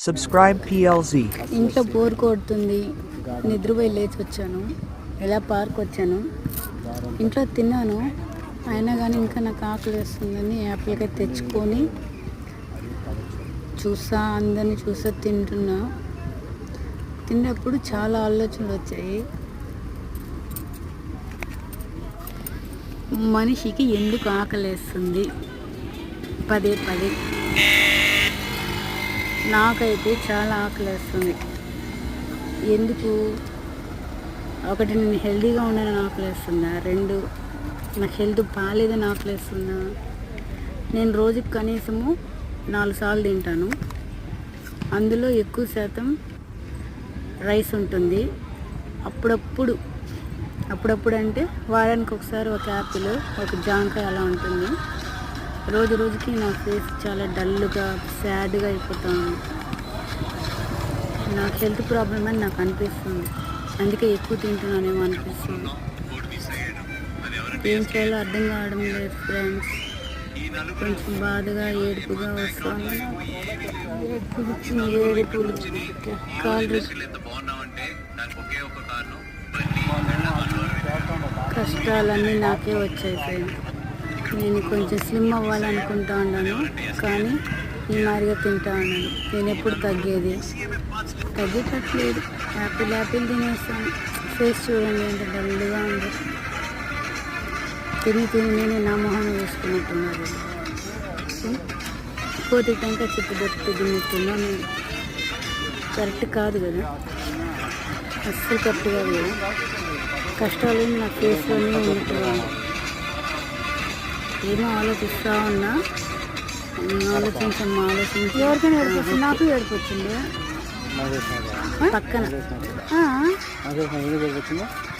Subscribe PLZ. ఇంట్లో bore కొడుతుంది, నిద్రపోయి లేచి వచ్చాను. ఇలా పార్క్ వచ్చాను, ఇంట్లో తిన్నాను. అయినా కానీ ఇంకా నాకు ఆకలి వేస్తుందని యాపిల్గా తెచ్చుకొని అందరినీ తింటున్నా. తిన్నప్పుడు చాలా ఆలోచనలు వచ్చాయి. మనిషికి ఎందుకు ఆకలి వేస్తుంది పదే పదే? నాకైతే చాలా ఆకలేస్తుంది. ఎందుకు? ఒకటి, నేను హెల్తీగా ఉండని ఆకలేస్తుందా? 2, నాకు హెల్త్ బాగాలేదని ఆకలేస్తుందా? నేను రోజుకి కనీసము 4 సార్లు తింటాను. అందులో ఎక్కువ శాతం రైస్ ఉంటుంది. అప్పుడప్పుడు అంటే వారానికి ఒకసారి ఒక యాపిల్, ఒక జాంకాయ అలా ఉంటుంది. రోజుకి నా ఫేస్ చాలా డల్గా, సాడ్గా అయిపోతాను. నాకు హెల్త్ ప్రాబ్లమ్ అని నాకు అనిపిస్తుంది. అందుకే ఎక్కువ తింటున్నానేమో అనిపిస్తుంది. ఏం చేయాలో అర్థం కావడం లేదు ఫ్రెండ్స్. కొంచెం బాధగా, ఏడుపుగా వస్తుంది. ఏడుపులు కష్టాలన్నీ నాకే వచ్చాయి ఫ్రెండ్స్. నేను కొంచెం స్లిమ్ అవ్వాలనుకుంటా ఉన్నాను, కానీ ఈ మాదిరిగా తింటా ఉన్నాను. నేను ఎప్పుడు తగ్గేటట్లేదు. యాపిల్ తినేస్తాను. ఫేస్ చూడండి ఎంత డల్గా ఉంది. తిని నేనే నా మొహం వేసుకున్నట్టున్నారు. పోతే టెంకాయ చెట్టు పెట్టి తిన్నట్టున్నా. నేను కరెక్ట్ కాదు కదా, అస్సలు కరెక్ట్ కాదు కదా. కష్టాలు నా ఫేస్లోనే ఉన్నట్టుగా ఏమో ఆలోచిస్తూ ఉన్నా. ఆలోచించి ఎవరికైనా ఏడుపు, నాకు ఏడుపు వచ్చింది పక్కన.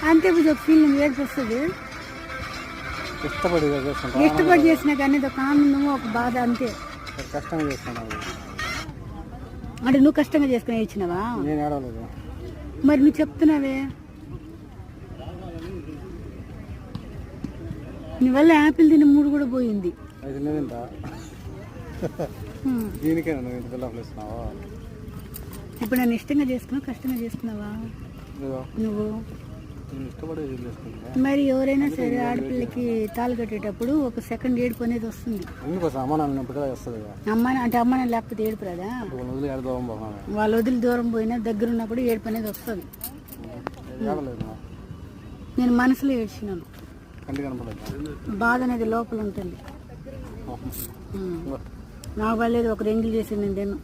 అంతే ఫీలింగ్ ఏడుపు వస్తుంది. ఇష్టపడి చేసినా కానీ ఒక ఆనందము, ఒక బాధ అంతే. అంటే నువ్వు కష్టంగా చేసుకుని ఇచ్చినావా? మరి నువ్వు చెప్తున్నావే, నీ వల్ల యాపిల్ తిన్న మూడు కూడా పోయింది. ఇప్పుడు నన్ను ఇష్టంగా చేసుకున్నావు, కష్టంగా చేసుకున్నావా నువ్వు? మరి ఎవరైనా సరే ఆడపిల్లకి తాళి కట్టేటప్పుడు ఒక సెకండ్ ఏడుపు అనేది వస్తుంది. అమ్మ లేకపోతే ఏడుపు రాదా? వాళ్ళు వదిలి దూరం పోయినా దగ్గర ఉన్నప్పుడు ఏడుపు అనేది వస్తుంది. నేను మనసులో ఏడ్చినాను. బాధ అనేది లోపల ఉంటుంది. నాకు వాళ్ళేది ఒక రెంగిల్ చేసి నేను తిన్నాను.